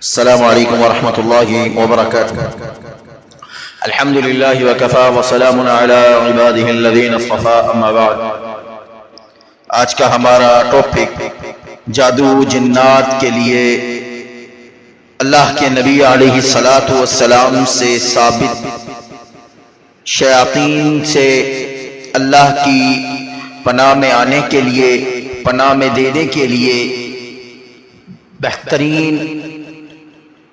अस्सलामु अलैकुम वरहमतुल्लाहि वबरकातुहू। अल्हम्दुलिल्लाहि वकफ़ा वसलामुन अला इबादिहिल्लज़ीना इस्तफ़ा, अम्मा बाद। आज का हमारा टॉपिक जादू जिन्नात के लिए अल्लाह के नबी अलैहिस्सलातु वस्सलाम से साबित शयातीन से अल्लाह की पनाह में आने के लिए, पनाह में देने के लिए बेहतरीन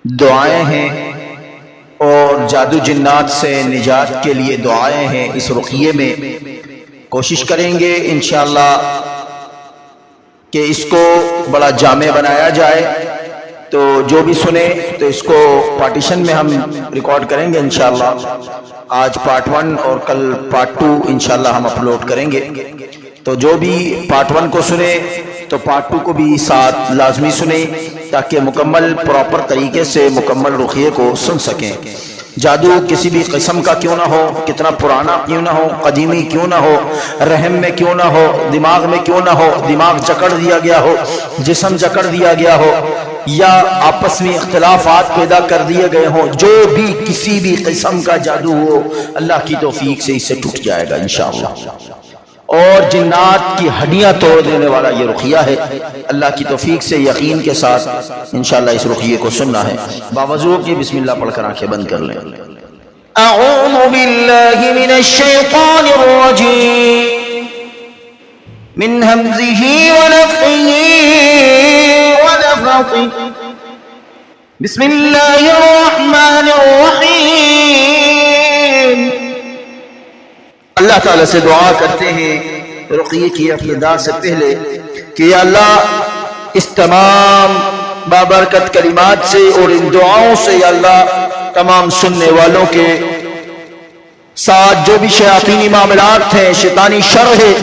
दुआएं हैं और जादू जिन्नात से निजात के लिए दुआएं हैं। इस रुक़िये में कोशिश करेंगे इंशाअल्लाह कि इसको बड़ा जामे बनाया जाए, तो जो भी सुने तो इसको पार्टीशन में हम रिकॉर्ड करेंगे इंशाअल्लाह। आज पार्ट 1 और कल पार्ट 2 इंशाअल्लाह हम अपलोड करेंगे। तो जो भी पार्ट 1 को सुने तो पार्ट 2 को भी साथ लाजमी सुने, ताकि मुकम्मल प्रॉपर तरीके से मुकम्मल रुक़िये को सुन सकें। जादू किसी भी किस्म का क्यों ना हो, कितना पुराना क्यों ना हो, कदीमी क्यों ना हो, रहम में क्यों ना हो, दिमाग में क्यों ना हो, दिमाग जकड़ दिया गया हो, जिस्म जकड़ दिया गया हो, या आपस में इख्तिलाफात पैदा कर दिए गए हों, जो भी किसी भी किस्म का जादू हो, अल्लाह की तौफीक से इससे टूट जाएगा इंशाअल्लाह। और जिन्नात की हड्डियां तोड़ देने वाला ये रुक़िया है। अल्लाह की तौफीक से यकीन के साथ इंशाअल्लाह इस रुक़िये को सुनना है। बावजूद के बिस्मिल्लाह पढ़कर आंखें बंद कर लें। अऊज़ु बिल्लाहि मिनश शैतानिर रजीम मिन हमज़िही व नफ़्ख़िही व नफ़्ख़िही बिस्मिल्लाहिर रहमानिर रहीम। अल्लाह ताला से दुआ करते हैं रुक़िये की इब्तिदा से पहले कि अल्लाह इस तमाम बाबरकत कलिमात से और इन दुआओं से अल्लाह तमाम सुनने वालों के साथ जो भी शयातीनी मामलात हैं, शैतानी शर है,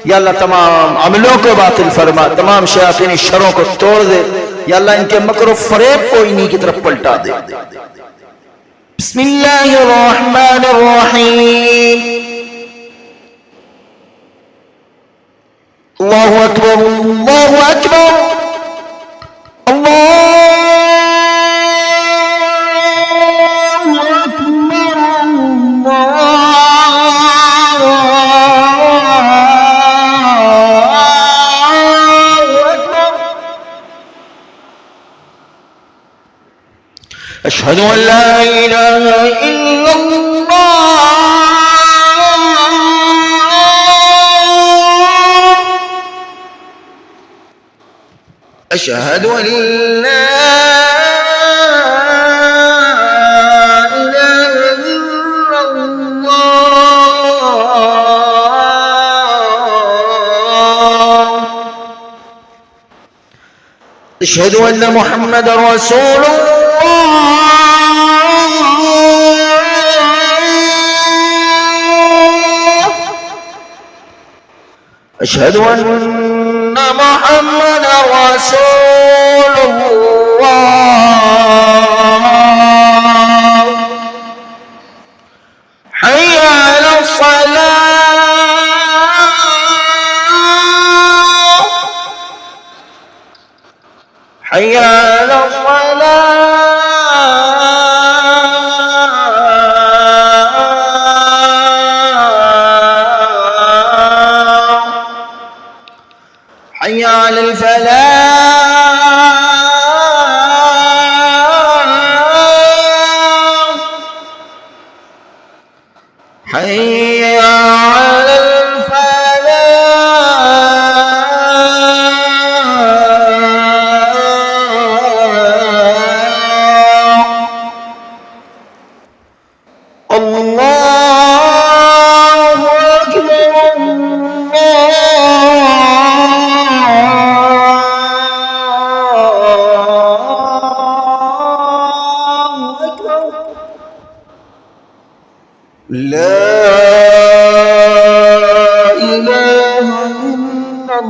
या अल्लाह तमाम अमलों को बातिल फरमा, तमाम शयातीनी शरों को तोड़ दे, या अल्लाह इनके मकर फरेब को इन्हीं की तरफ पलटा दे। बिस्मिल्लाहिर रहमानिर रहीम। अल्लाहु अकबर, अल्लाहु अकबर, अल्लाहु अकबर, अल्लाहु अकबर। अशहदु अन ला इलाहा इल्लल्लाह अशहदु अन ला इलाहा इल्लल्लाह अशहदु अन्न मुहम्मदर रसूलुल्लाह अशहदु अन्न मुहम्मदर रसूलुल्लाह हय्य अलस सलाह हय्य अलस सलाह हय्य अलल फलाह हय्य अलल फलाह। अल्लाहु अकबर, ला इलाहा इल्लल्लाह।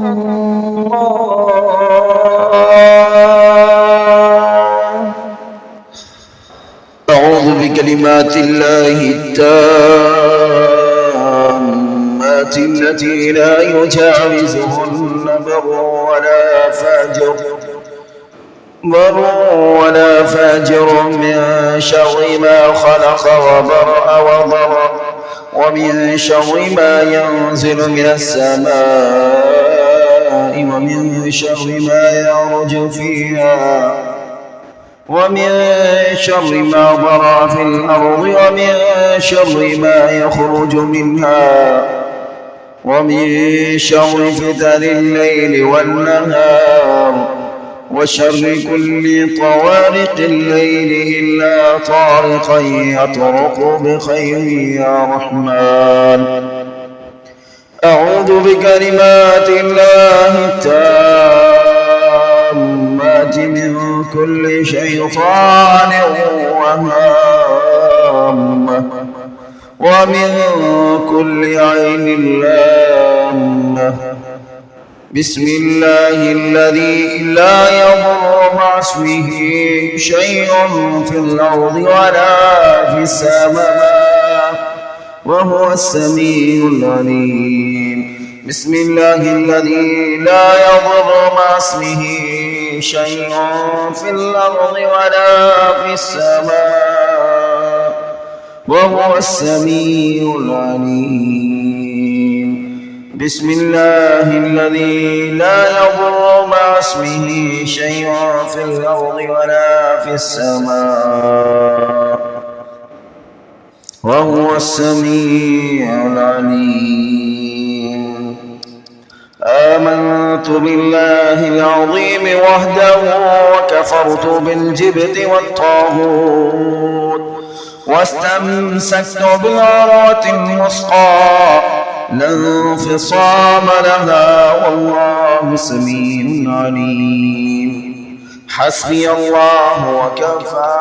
अऊज़ु बिकलिमातिल्लाहि ताम्माति अल्लती ला युजाविज़ुहुन्ना बर्रु वला फाजिर بر ولا فاجر من شر ما خلق وبرأ وضر ومن شر ما ينزل من السماء ومن شر ما يعرج فيها ومن شر ما ضرأ في الأرض ومن شر ما يخرج منها ومن شر فتن الليل والنهار وشر كل طوارق الليل إلا طارقا يطرق بخير يا رحمن. أعوذ بكلمات الله التامات من كل شيطان وهامة ومن كل عين لامة. بسم الله الذي لا يضر مع اسمه شيء في الأرض ولا في السماء وهو السميع العليم. بسم الله الذي لا يضر مع اسمه شيء في الأرض ولا في السماء وهو السميع العليم. بسم الله الذي لا يضر مع اسمه شيء في الأرض ولا في السماء وهو السميع العليم. آمنت بالله العظيم وحده وكفرت بالجبت والطاغوت واستمسكت بالعروة الوثقى لا انفصام لها والله سميع عليم. حسبي الله وكفى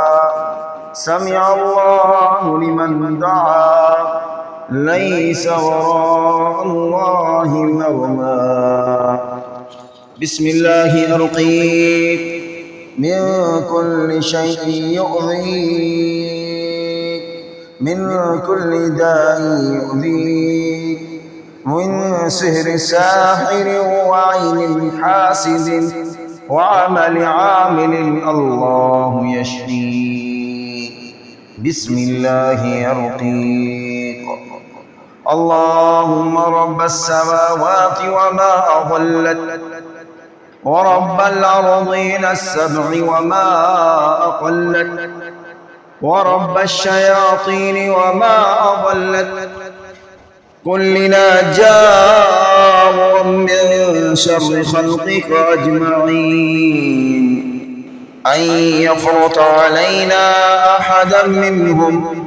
سمع الله لمن دعا ليس وراء الله مرمى. بسم الله أرقيك من كل شيء يؤذيك من كل داء يؤذيك من سحر ساحر وعين حاسد وعمل عامل الله يشفيك. بسم الله يرقيك. اللهم رب السماوات وما أضلت ورب الأرضين السبع وما أقلت ورب الشياطين وما أضلت كلنا جار من شر خلقك أجمعين أن يفرط علينا أحدا منهم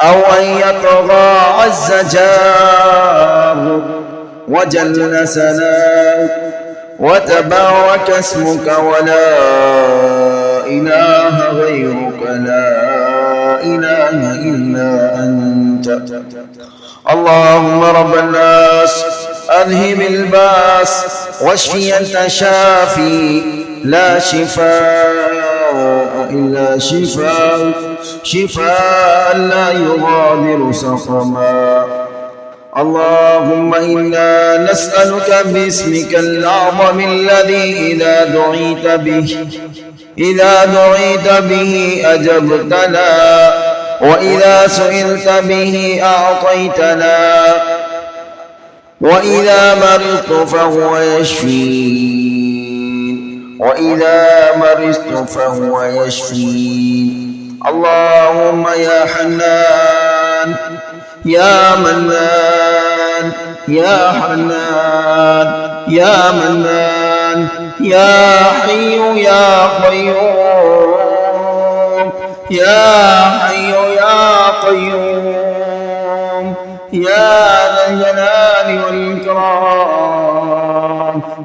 أو أن يطغى عز جار وجل ثناؤك وتبارك اسمك ولا إله غيرك لا إله إلا أنت. اللهم رب الناس أذهب الباس واشفي أنت شافي لا شفاء إلا شفاء شفاء لا يغادر سقما. اللهم إنا نسألك باسمك الأعظم الذي إذا دعيت به أجبتنا وإذا سئلت به أعطيتنا وإذا مرضت فهو يشفين اللهم يا حنان يا منان يا حنان يا منان يا حي يا قيوم يا حي يا قيوم يا ذا الجلال والإكرام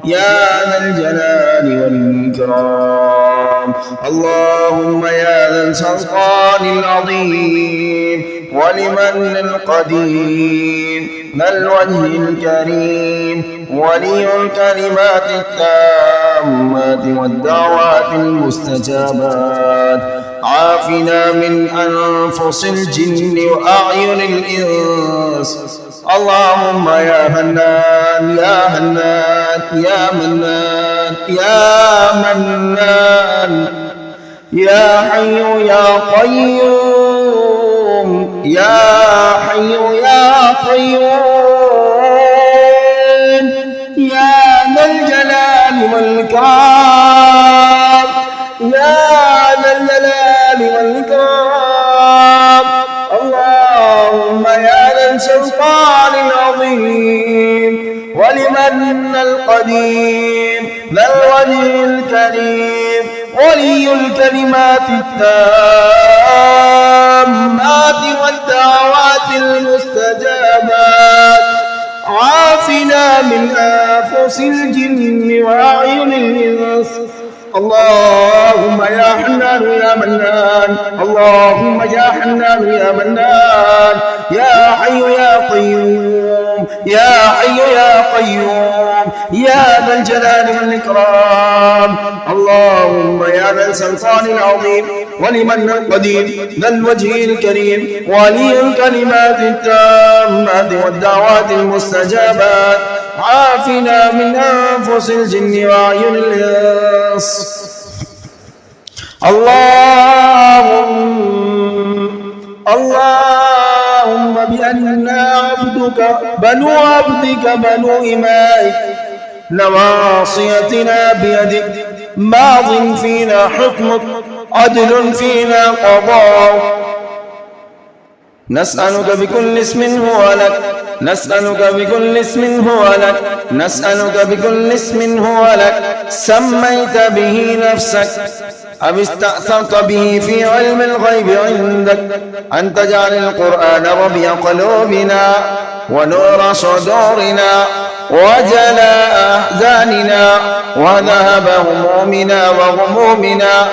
يا ذا الجلال والإكرام. اللهم يا ذا السلطان العظيم ولمن القديم ذا الوجه الكريم ولي الكلمات التامات والدعوات المستجابات عافنا من أنفس الجن وأعين الإنس. اللهم يا هنان يا هنان يا منان يا منان يا حي يا قيوم يا حي يا قيوم يا ذا الجلال والإكرام يا ذا الجلال والإكرام اللهم يا ذا السلطان العظيم ولمن القديم ذا الوجه الكريم ولي الكلمات التامات والدعوات المستجابات عافنا من آفس الجن وأعين الإنس اللهم يا حنان يا منان اللهم يا حنان يا منان يا حي يا قيوم يا حي يا قيوم يا ذا الجلال والإكرام اللهم يا ذا السلطان العظيم ولمن القدير ذا الوجه الكريم ولي الكلمات التامات والدعوات المستجابات عافنا من أنفس الجن وأعين الإنس اللهم بأننا عبدك بنو عبدك بنو إمائك نواصيتنا بيدك ماض فينا حكمك عدل فينا قضاءك نسألك بكل اسم هو لك نسألك بكل اسم هو لك نسألك بكل اسم هو لك سميت به نفسك أو استأثرت به في علم الغيب عندك أن تجعل القرآن ربيع قلوبنا ونور صدورنا وجلاء أحزاننا وذهب همومنا وغمومنا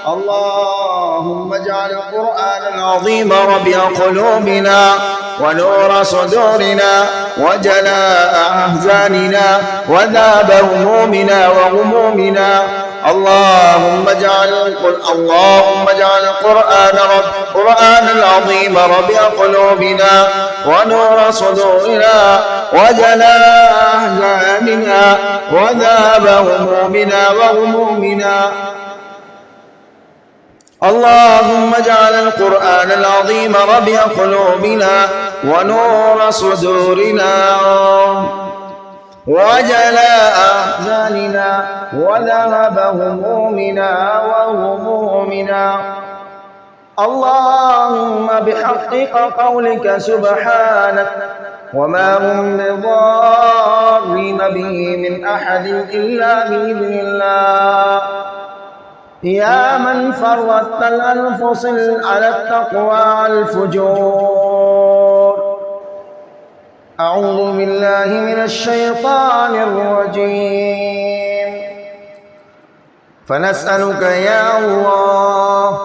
اللهم اجعل القرآن العظيم ربيع قلوبنا ونور صدورنا وجلاء أحزاننا وذهب همومنا وغمومنا اللهم اجعل القرآن العظيم ربيع قلوبنا ونور صدورنا وجلاء أحزاننا وذهب همومنا وغمومنا اللهم اجعل القرآن العظيم ربيع قلوبنا ونور صدورنا وجلاء أحزاننا وذهب همومنا وغمومنا اللهم بحق قولك سبحانك وما هم بضارين به من أحد إلا بإذن الله يا من فرضت الأنفس على التقوى الفجور أعوذ بالله من الشيطان الرجيم فنسألك يا الله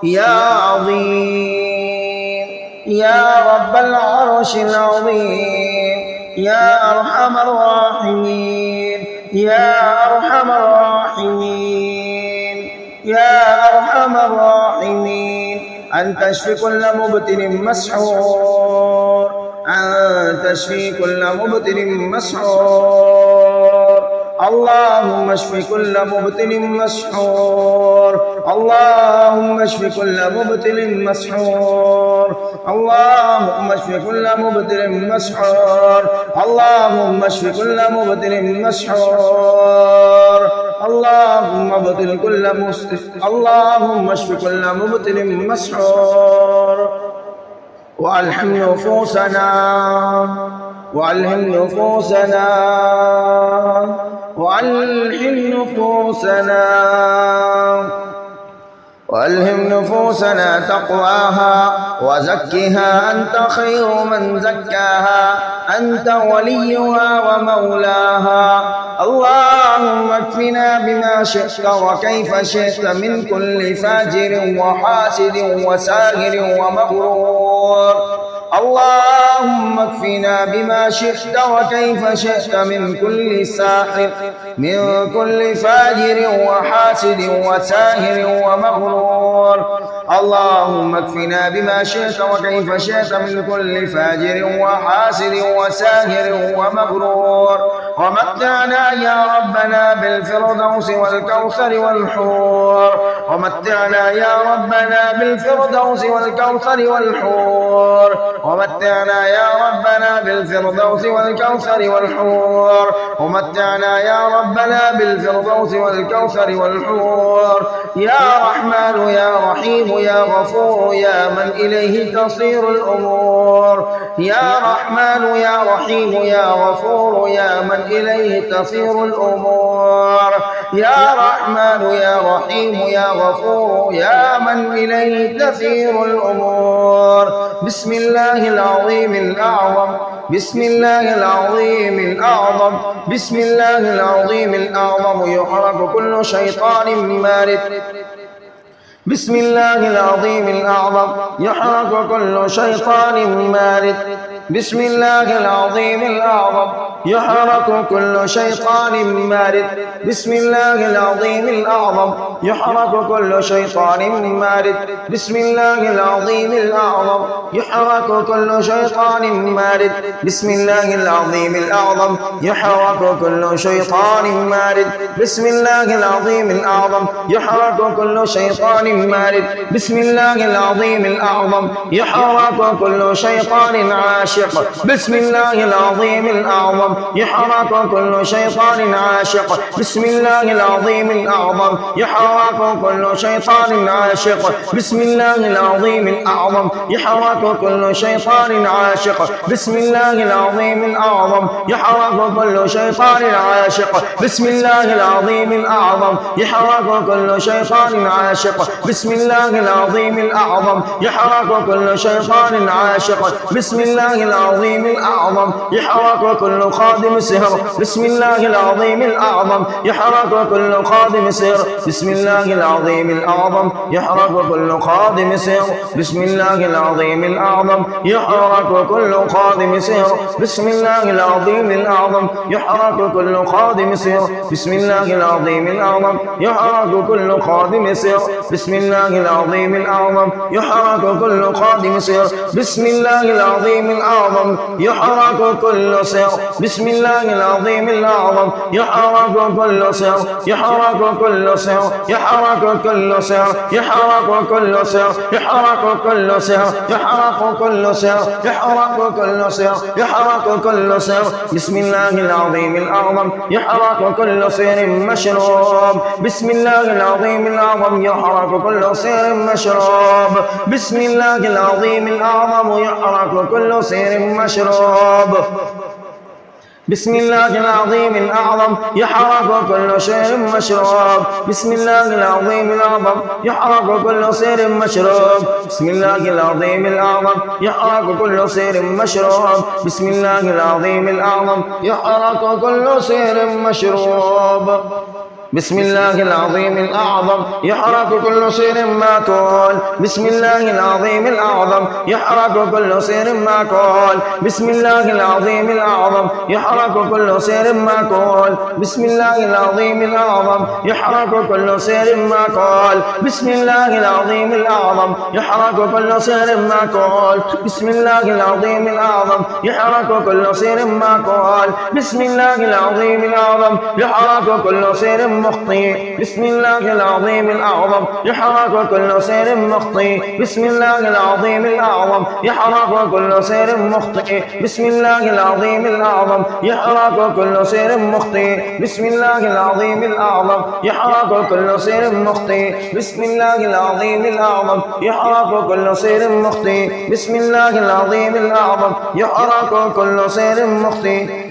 يا عظيم يا رب العرش العظيم يا أرحم الراحمين يا أرحم الراحمين يا أرحم الراحمين أن تشفي كل مبتل مسحور أن تشفي كل مبتل مسحور اللهم اشف كل مبتل مسحور اللهم اشف كل مبتل مسحور اللهم اشف كل مبتل مسحور اللهم اشف كل مبتل مسحور اللهم ابطل كل اللهم اشف كل مبتل مسحور وألهم نفوسنا وألهم نفوسنا وألهم نفوسنا وألهم نفوسنا تقواها وزكها أنت خير من زكاها أنت وليها ومولاها اللهم اكفنا بما شئت وكيف شئت من كل فاجر وحاسد وساهر ومغرور اللهم اكفنا بما شئت وكيف شئت من كل ساحر، من كل فاجر وحاسد وساهر ومغرور. اللهم اكفنا بما شئت وكيف شئت من كل فاجر وحاسد وساهر ومغرور. ومتعنا يا ربنا بالفردوس والكوثر والحور، ومتعنا يا ربنا بالفردوس والكوثر والحور، ومتعنا يا ربنا بالفردوس والكوثر والحور، ومتعنا يا ربنا بالفردوس والكوثر والحور. يا رحمن يا رحيم يا غفور يا من إليه تصير الأمور. يا رحمن يا رحيم يا غفور يا من إليه تصير الأمور. يا رحمن يا رحيم يا غفور يا من إليه تسير الأمور. بسم الله العظيم الأعظم، بسم الله العظيم الأعظم، بسم الله العظيم الأعظم يحرق كل شيطان مارد. بسم الله العظيم الأعظم يحرق كل شيطان مارد. بسم الله العظيم الأعظم يحرق كل شيطان مارد. بسم الله العظيم الأعظم يحرق كل شيطان مارد. بسم الله العظيم الأعظم يحرق كل شيطان مارد. بسم الله العظيم الأعظم يحرق كل شيطان مارد. بسم الله العظيم الأعظم يحرق كل شيطان مارد. بسم الله العظيم الأعظم يحرق كل شيطان عاشق. بسم الله العظيم الأعظم يحرق كل شيطان عاشق. بسم الله العظيم الأعظم يحرق كل شيطان عاشق. بسم الله العظيم الأعظم يحرق كل شيطان عاشق. بسم الله العظيم الأعظم يحرق كل شيطان عاشق. بسم الله العظيم الأعظم يحرق كل شيطان عاشق. بسم الله العظيم الأعظم يحرق كل شيطان عاشق. بسم الله العظيم الأعظم يحرق كل خادم سحر. بسم الله العظيم الأعظم يحرق كل خادم سحر. بسم الله العظيم الأعظم يحرق كل خادم سحر. بسم الله العظيم الأعظم يحرق كل خادم سحر. بسم الله العظيم الأعظم يحرق كل خادم سحر. بسم الله العظيم الأعظم يحرق كل خادم سحر. بسم الله العظيم الأعظم يحرق كل خادم سحر. بسم الله العظيم الأعظم يحرق كل سحر. بسم الله العظيم الأعظم يحرق كل سحر. يحرق كل سحر. يحرق كل سحر. يحرق كل سحر. يحرق كل سحر. يحرق كل سحر. يحرق كل سحر. يحرق كل سحر. بسم الله العظيم الأعظم يحرق كل سحر مشروب. بسم الله العظيم الأعظم يحرق كل سحر مشروب. بسم الله العظيم الأعظم يحرق كل سحر مشروب. بسم الله العظيم الأعظم يحرق كل شيء مشروب. بسم الله العظيم الأعظم يحرق كل سير مشروب. بسم الله العظيم الأعظم يحرق كل سير مشروب. بسم الله العظيم الأعظم يحرق كل سير مشروب. بسم الله العظيم الأعظم يحرق كل سير ماكول. بسم الله العظيم الأعظم يحرق كل سير ماكول. بسم الله العظيم الأعظم يحرق كل سير ماكول. بسم الله العظيم الأعظم يحرق كل سير ماكول. بسم الله العظيم الأعظم يحرق كل سير ماكول. بسم الله العظيم الأعظم يحرق كل سير ماكول. بسم الله العظيم الأعظم يحرق كل سير مخطي. بسم الله العظيم الأعظم يحرق كل سير مخطي. بسم الله العظيم الأعظم يحرق كل سير مخطي. بسم الله العظيم الأعظم يحرق كل سير مخطي. بسم الله العظيم الأعظم يحرق كل سير مخطي. بسم الله العظيم الأعظم يحرق كل سير مخطي. بسم الله العظيم الأعظم يحرق كل سير مخطي.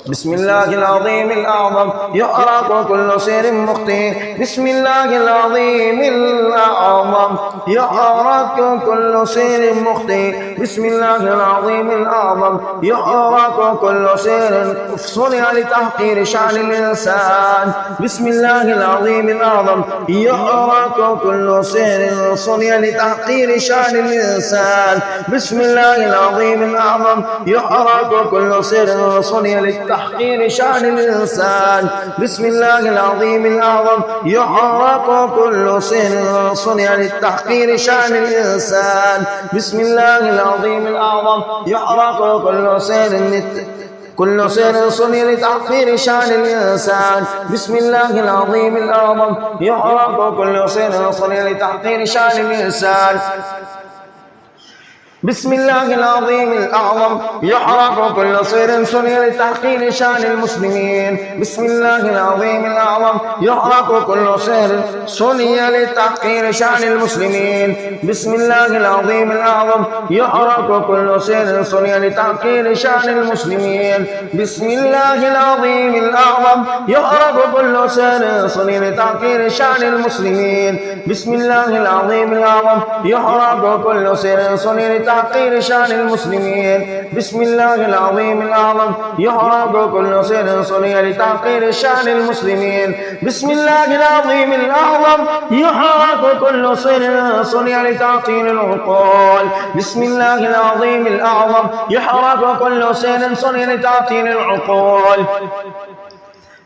بسم الله العظيم الأعظم يحرق كل سير مخطئ بسم الله العظيم الأعظم يحرق كل سير مخطئ بسم الله العظيم الأعظم يحرق كل سير صنع لتحقير شأن الإنسان بسم الله العظيم الأعظم يحرق كل سير صنع لتحقير شأن الإنسان بسم الله العظيم الأعظم يحرق كل سير صنع لتحقير شأن الإنسان بسم الله العظيم الأعظم يحرق كل سير صنع لتحقير شأن الإنسان بسم الله العظيم الأعظم يحرق كل سير صنع لتحقير شأن الإنسان بسم الله العظيم الأعظم يحرق كل سير صنع لتحقير شأن الإنسان بسم الله العظيم الأعظم يحرق كل سير صنع لتحقير شأن المسلمين بسم الله العظيم الأعظم يحرق كل سير صنع لتحقير شأن المسلمين بسم الله العظيم الأعظم يحرق كل سير صنع لتحقير شأن المسلمين بسم الله العظيم الأعظم يحرق كل سير صنع لتحقير شأن المسلمين بسم الله العظيم الأعظم يحرق كل سير صنع لتحقير شأن المسلمين بسم الله العظيم الأعظم يحرق كل سير صنع لتحقير شأن المسلمين بسم الله العظيم الأعظم يحرق كل سير صنع لتعطيل العقول بسم الله العظيم الأعظم يحرق كل سير صنع لتعطيل العقول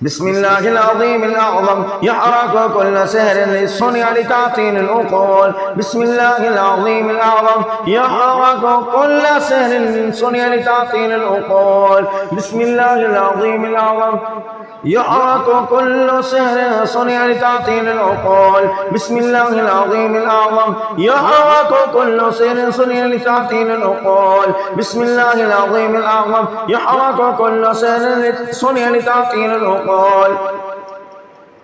بسم الله العظيم الأعظم يحرق كل سهر صنع لتعطيل العقول بسم الله العظيم الأعظم يحرق كل سهر صنع لتعطيل العقول بسم الله العظيم الأعظم يحرق كل سهر صنع لتعطيل العقول بسم الله العظيم الأعظم يحرق كل سهر صنع لتعطيل العقول بسم الله العظيم الأعظم يحرق كل سهر صنع لتعطيل العقول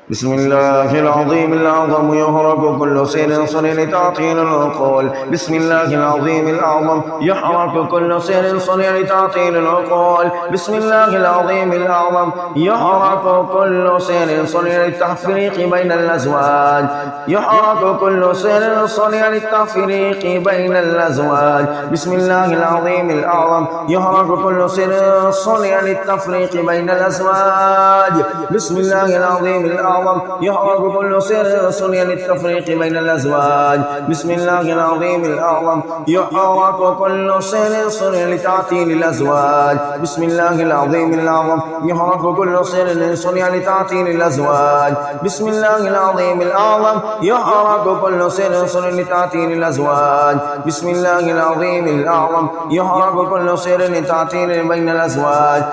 بسم الله العظيم الأعظم يحرق كل سير صنع لتعطيل العقول بسم الله العظيم الأعظم يحرق كل سير صنع لتعطيل العقول بسم الله العظيم الأعظم يحرق كل سير صنع للتفريق بين الأزواج يحرق كل سير صنع للتفريق بين الأزواج بسم الله العظيم الأعظم يحرق كل سير صنع للتفريق بين الأزواج بسم الله العظيم الأعظم يحرق كل سير صنع للتفريق بين الأزواج بسم الله العظيم الأعظم يحرق كل سير صنع لتعطيل الأزواج بسم الله العظيم الأعظم يحرق كل سير صنع لتعطيل الأزواج بسم الله العظيم الأعظم يحرق كل سير صنع لتعطيل الأزواج بسم الله العظيم الأعظم يحرق كل سير لتعطيل بين الأزواج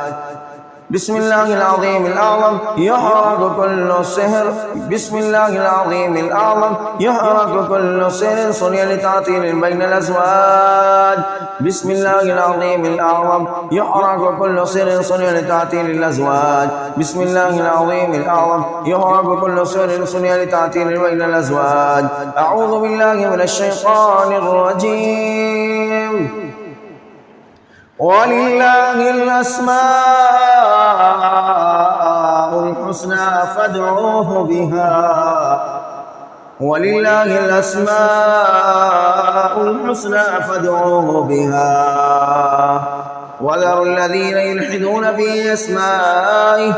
بسم الله العظيم الأعظم يحرق كل سهر بسم الله العظيم الأعظم يحرق كل سهر صنع لتعطيل بين الأزواج بسم الله العظيم الأعظم يحرق كل سهر صنع لتعطيل الأزواج بسم الله العظيم الأعظم يحرق كل سهر صنع لتعطيل بين الأزواج أعوذ بالله من الشيطان الرجيم ولله الأسماء الحسنى فادعوه بها ولله الأسماء الحسنى فادعوه بها وذروا الذين يلحدون في أسمائه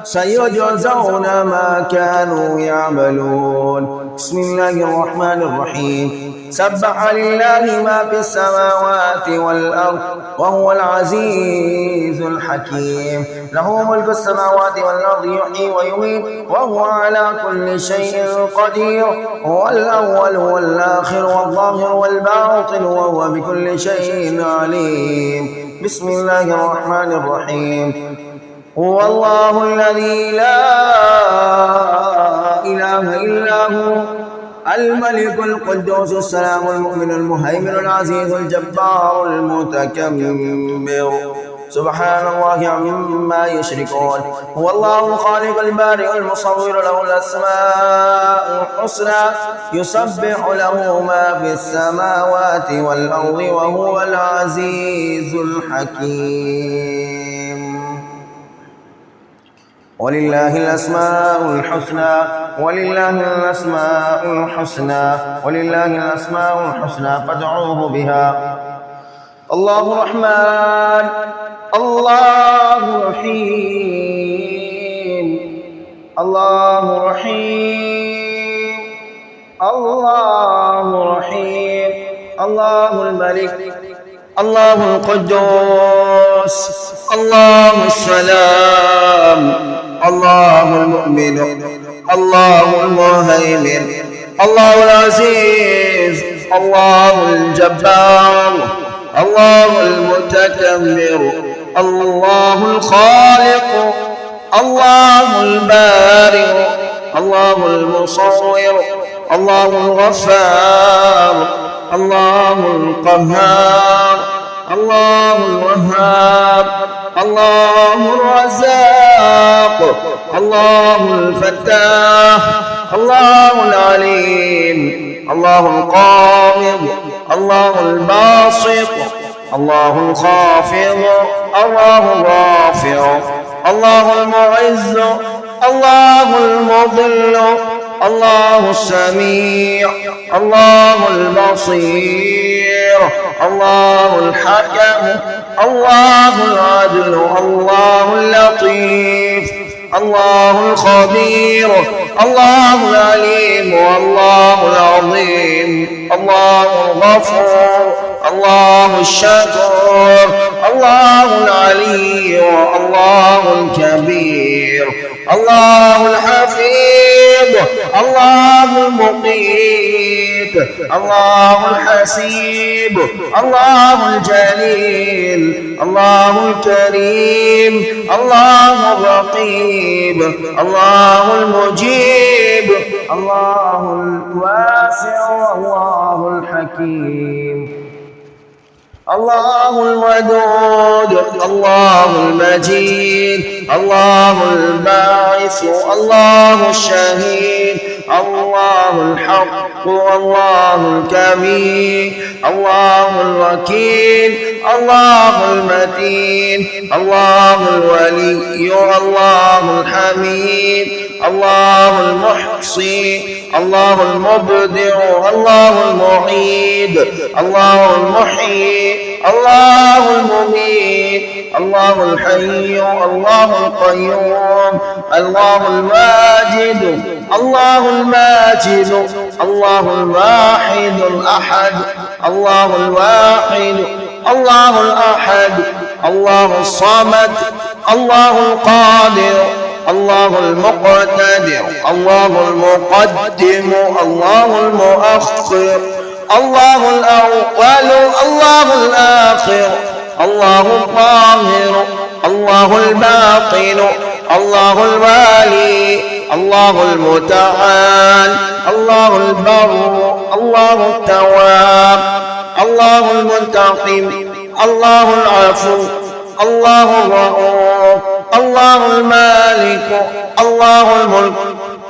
سيجزون ما كانوا يعملون بسم الله الرحمن الرحيم سبح لله ما في السماوات والأرض وهو العزيز الحكيم له ملك السماوات والأرض يحيي ويميت وهو على كل شيء قدير هو الأول والآخر والظاهر والباطن وهو بكل شيء عليم بسم الله الرحمن الرحيم هو الله الذي لا إله إلا هو الملك القدوس السلام المؤمن المهيمن العزيز الجبار المتكبر سبحان الله عما يشركون هو الله الخالق البارئ المصور له الأسماء الحسنى يسبح له ما في السماوات والأرض وهو العزيز الحكيم ولله الأسماء الحسنى ولله الأسماء الحسنى ولله الأسماء الحسنى فادعوه بها. الله رحمن، الله رحيم، الله رحيم، الله رحيم، الله الملك، الله القدوس، الله السلام، الله المؤمن، الله المهيمن، الله العزيز، الله الجبار، الله المتكبر، الله الخالق، الله البارئ، الله المصور، الله الغفار، الله القهار، الله الوهاب، الله الرزاق، الله الفتاح، الله العليم، الله القابض، الله الباسط، الله الخافض، الله الرافع، الله المعز، الله المضل، الله السميع، الله البصير، الله الحكم، الله العدل، الله اللطيف، الله الخبير، الله العليم، الله العظيم، الله الغفور، الله الشكور، الله العلي، الله الكبير، الله الحفيظ، الله المقيت، الله الحسيب، الله الجليل، الله الكريم، الله الرقيب، الله المجيب، الله الواسع، الله الحكيم، الله الودود، الله المجيد، الله الباعث، الله الشهيد، الله الحق، الله الكبير، الله الوكيل، الله المتين، الله الولي، الله الحميد، الله المحصي، الله المبدع، الله المعيد، الله المحيي، الله المميت، الله الحي، الله القيوم، الله الواجد، الله الماجد، الله الواحد الأحد، الله الواحد، الله الأحد، الله الصمد، الله القادر، الله المقتدر، الله المقدم، الله المؤخر، الله الأول، الله الآخر، الله الظاهر، الله الباطن، الله الوالي، الله المتعال، الله البر، الله التواب، الله المنتقم، الله العفو، الله الرؤوف، الله المالك، الله الملك،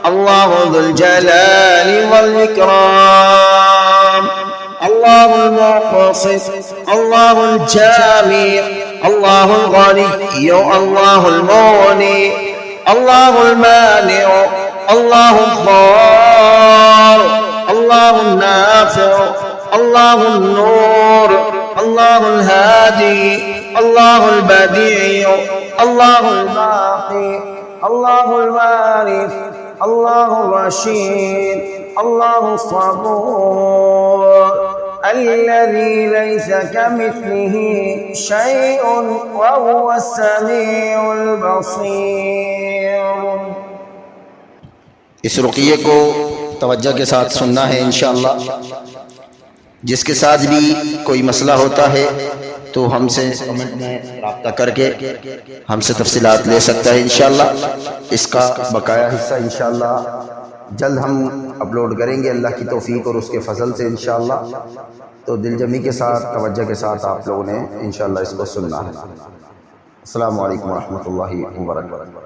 الله ذو الجلال والإكرام، الله المقسط، الله الجامع، الله الغني، الله المغني، الله المانع، الله الضار، الله النافع، الله النور، الله الهادي، الله البديع، الله الباقي، الله الوارث، الله الرشيد، الله الصبور، الذي ليس كمثله شيء وهو السميع البصير. इस रुक़िये को तवज्जो के साथ सुनना है इंशाअल्लाह। जिसके साथ भी कोई मसला होता है तो हमसे कमेंट में रब्ता करके हमसे तफसीलात ले सकता है इंशाअल्लाह। इसका बकाया हिस्सा इंशाअल्लाह जल्द हम अपलोड करेंगे अल्लाह की तौफीक और उसके फजल से इंशाअल्लाह। तो दिलजमी के साथ तवज्जो के साथ आप लोगों ने इंशाअल्लाह इसको सुनना है। अस्सलामु अलैकुम व रहमतुल्लाहि व बरकातुहू।